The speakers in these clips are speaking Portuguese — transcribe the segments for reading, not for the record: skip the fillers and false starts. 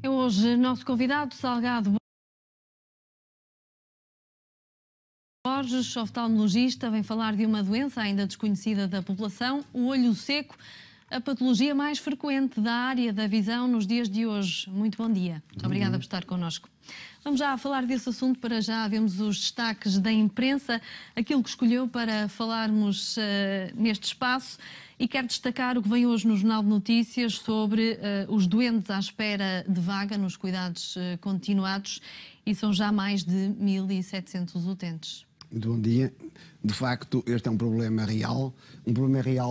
É hoje nosso convidado, Salgado Borges, oftalmologista, vem falar de uma doença ainda desconhecida da população, o olho seco, a patologia mais frequente da área da visão nos dias de hoje. Muito bom dia. Muito obrigada por estar connosco. Vamos já falar desse assunto, para já vemos os destaques da imprensa, aquilo que escolheu para falarmos neste espaço, e quero destacar o que vem hoje no Jornal de Notícias sobre os doentes à espera de vaga nos cuidados continuados, e são já mais de 1.700 utentes. Muito bom dia. De facto, este é um problema real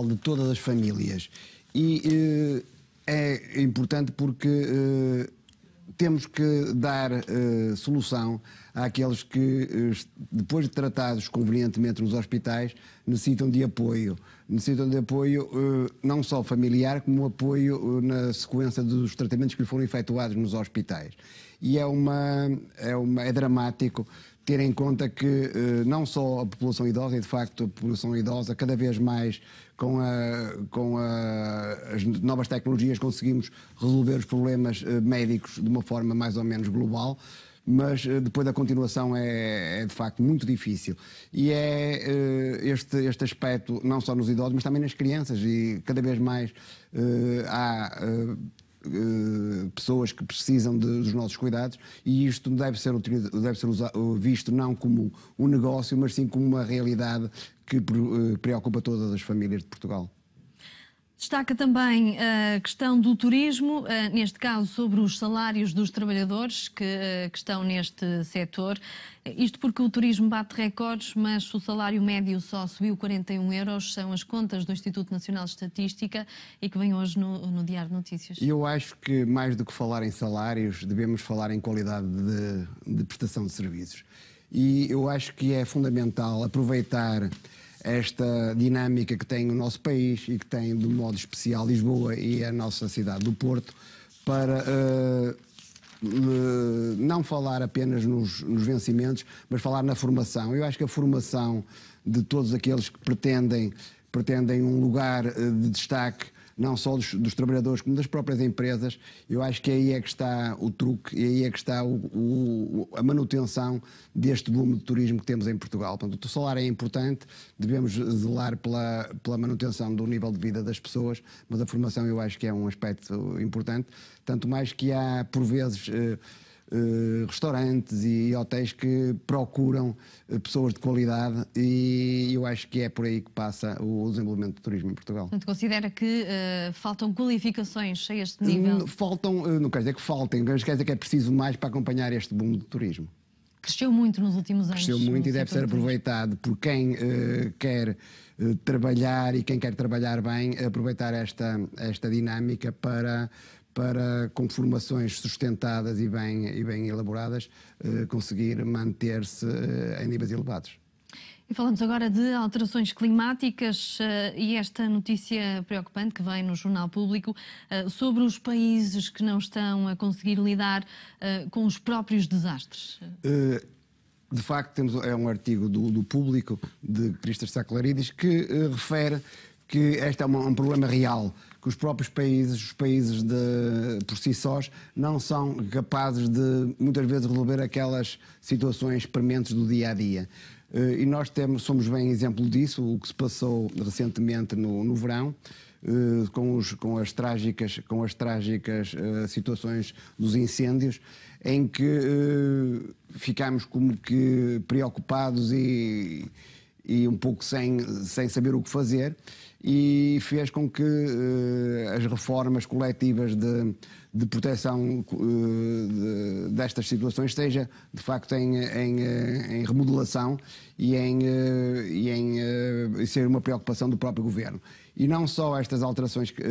de todas as famílias. E é importante porque temos que dar solução àqueles que, depois de tratados convenientemente nos hospitais, necessitam de apoio. Necessitam de apoio não só familiar, como apoio na sequência dos tratamentos que lhe foram efetuados nos hospitais. E é dramático ter em conta que não só a população idosa, e de facto a população idosa, cada vez mais com as novas tecnologias conseguimos resolver os problemas médicos de uma forma mais ou menos global, mas depois da continuação é de facto muito difícil. E é este aspecto não só nos idosos, mas também nas crianças, e cada vez mais há pessoas que precisam dos nossos cuidados, e isto deve ser visto não como um negócio, mas sim como uma realidade que preocupa todas as famílias de Portugal. Destaca também a questão do turismo, neste caso sobre os salários dos trabalhadores que estão neste setor. Isto porque o turismo bate recordes, mas o salário médio só subiu 41 euros, são as contas do Instituto Nacional de Estatística e que vem hoje no Diário de Notícias. Eu acho que mais do que falar em salários, devemos falar em qualidade de prestação de serviços. E eu acho que é fundamental aproveitar esta dinâmica que tem o nosso país e que tem de modo especial Lisboa e a nossa cidade do Porto para não falar apenas nos vencimentos, mas falar na formação. Eu acho que a formação de todos aqueles que pretendem um lugar de destaque, não só dos trabalhadores como das próprias empresas, eu acho que aí é que está o truque, e aí é que está a manutenção deste boom de turismo que temos em Portugal. Portanto, o salário é importante, devemos zelar pela manutenção do nível de vida das pessoas, mas a formação eu acho que é um aspecto importante, tanto mais que há, por vezes, restaurantes e hotéis que procuram pessoas de qualidade, e eu acho que é por aí que passa o desenvolvimento do turismo em Portugal. Portanto, considera que faltam qualificações a este nível? Não quer dizer que faltem, mas quer dizer que é preciso mais para acompanhar este boom do turismo. Cresceu muito nos últimos anos. Cresceu muito e deve ser aproveitado por quem quer trabalhar e quem quer trabalhar bem, aproveitar esta dinâmica para com formações sustentadas e bem elaboradas, conseguir manter-se em níveis elevados. E falamos agora de alterações climáticas e esta notícia preocupante que vem no Jornal Público sobre os países que não estão a conseguir lidar com os próprios desastres. De facto, é um artigo do Público, de Cristas Saclaridis, que refere que este é um problema real, que os próprios países, por si sós, não são capazes de, muitas vezes, resolver aquelas situações prementes do dia-a-dia. E nós somos bem exemplo disso, o que se passou recentemente no verão, com as trágicas situações dos incêndios, em que ficámos como que preocupados e um pouco sem saber o que fazer, e fez com que as reformas coletivas de proteção destas situações esteja de facto em remodelação e em ser uma preocupação do próprio governo. E não só estas alterações que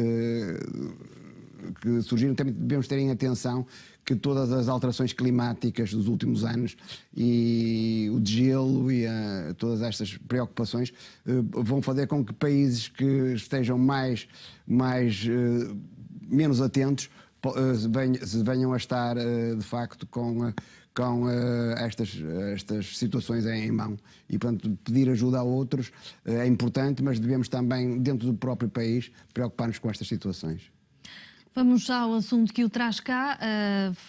surgiram, também devemos ter em atenção que todas as alterações climáticas dos últimos anos e o degelo e todas estas preocupações vão fazer com que países que estejam menos atentos venham a estar de facto com estas situações em mão. E, portanto, pedir ajuda a outros é importante, mas devemos também, dentro do próprio país, preocupar-nos com estas situações. Vamos ao assunto que o traz cá.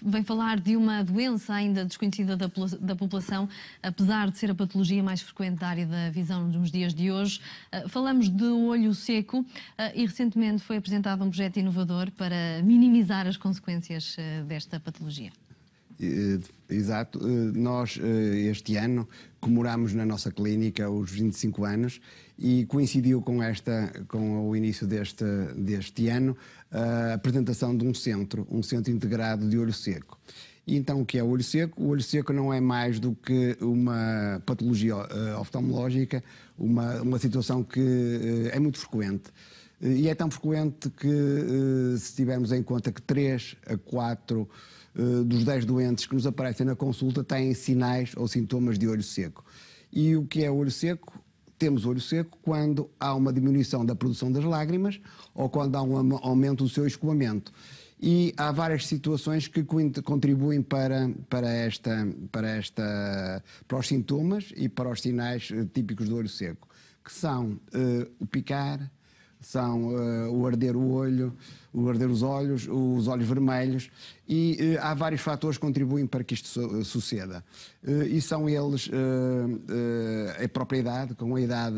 Vem falar de uma doença ainda desconhecida da população, apesar de ser a patologia mais frequente da área da visão nos dias de hoje. Falamos do olho seco e recentemente foi apresentado um projeto inovador para minimizar as consequências desta patologia. Exato. Nós, este ano, comemoramos na nossa clínica os 25 anos e coincidiu com o início deste ano a apresentação de um centro integrado de olho seco. E então, o que é o olho seco? O olho seco não é mais do que uma patologia oftalmológica, uma situação que é muito frequente. E é tão frequente que, se tivermos em conta que 3 a 4 dos 10 doentes que nos aparecem na consulta têm sinais ou sintomas de olho seco. E o que é olho seco? Temos olho seco quando há uma diminuição da produção das lágrimas ou quando há um aumento do seu escoamento. E há várias situações que contribuem para os sintomas e para os sinais típicos do olho seco, que são o picar, são o arder o olho, o arder os olhos vermelhos, e há vários fatores que contribuem para que isto suceda. E são eles a própria idade, com a idade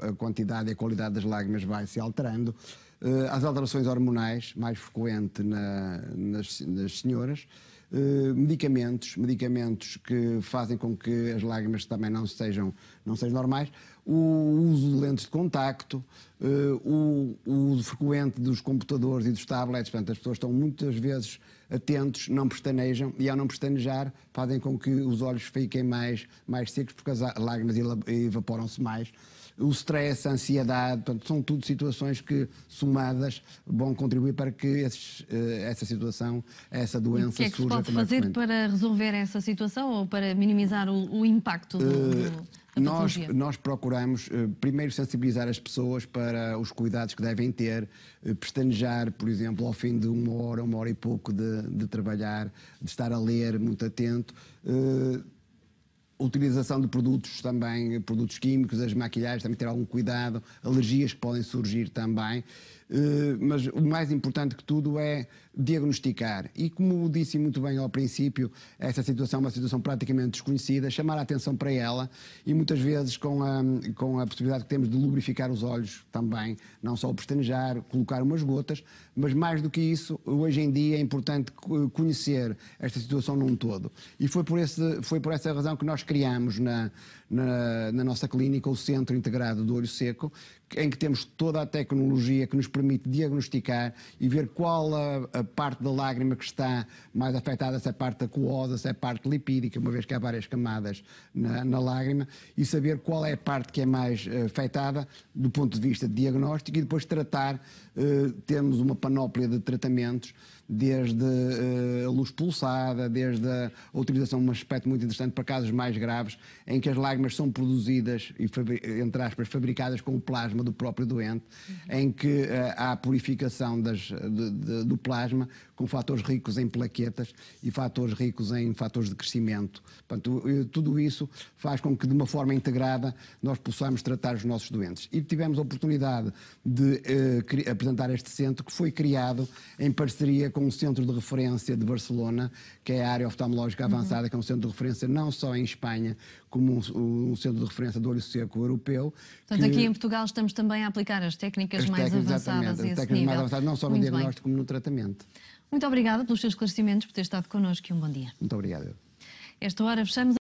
a quantidade e a qualidade das lágrimas vai se alterando, as alterações hormonais, mais frequente nas senhoras, medicamentos que fazem com que as lágrimas também não sejam normais, o uso de lentes de contacto, o uso frequente dos computadores e dos tablets. Portanto, as pessoas estão muitas vezes atentos, não pestanejam, e ao não pestanejar fazem com que os olhos fiquem mais secos, porque as lágrimas evaporam-se mais. O stress, a ansiedade, portanto, são tudo situações que, somadas, vão contribuir para que essa situação, essa doença surja. O que é que se pode fazer para resolver essa situação ou para minimizar o impacto da patologia? Nós procuramos primeiro sensibilizar as pessoas para os cuidados que devem ter, pestanejar, por exemplo, ao fim de uma hora e pouco de trabalhar, de estar a ler muito atento. Utilização de produtos também, produtos químicos, as maquilhagens, também ter algum cuidado, alergias que podem surgir também. Mas o mais importante que tudo é diagnosticar. E como disse muito bem ao princípio, essa situação é uma situação praticamente desconhecida, chamar a atenção para ela e muitas vezes com a possibilidade que temos de lubrificar os olhos também, não só o pestanejar, colocar umas gotas, mas mais do que isso, hoje em dia é importante conhecer esta situação num todo. E foi por essa razão que nós criamos na nossa clínica o Centro Integrado do Olho Seco, em que temos toda a tecnologia que nos permite diagnosticar e ver qual a parte da lágrima que está mais afetada, se é a parte aquosa, se é a parte lipídica, uma vez que há várias camadas na lágrima, e saber qual é a parte que é mais afetada do ponto de vista de diagnóstico e depois tratar. Temos uma panóplia de tratamentos, desde a luz pulsada, desde a utilização de um aspecto muito interessante para casos mais graves, em que as lágrimas são produzidas e, entre aspas, fabricadas com o plasma do próprio doente, em que há a purificação do plasma com fatores ricos em plaquetas e fatores ricos em fatores de crescimento. Portanto, tudo isso faz com que, de uma forma integrada, nós possamos tratar os nossos doentes. E tivemos a oportunidade de apresentar este centro, que foi criado em parceria com um centro de referência de Barcelona, que é a área oftalmológica avançada, que é um centro de referência não só em Espanha, como um centro de referência do olho seco europeu. Portanto, aqui em Portugal estamos também a aplicar as técnicas mais avançadas a esse nível. Mais avançadas, não só no diagnóstico como no tratamento. Muito obrigada pelos seus esclarecimentos, por ter estado connosco e um bom dia. Muito obrigado. Esta hora fechamos.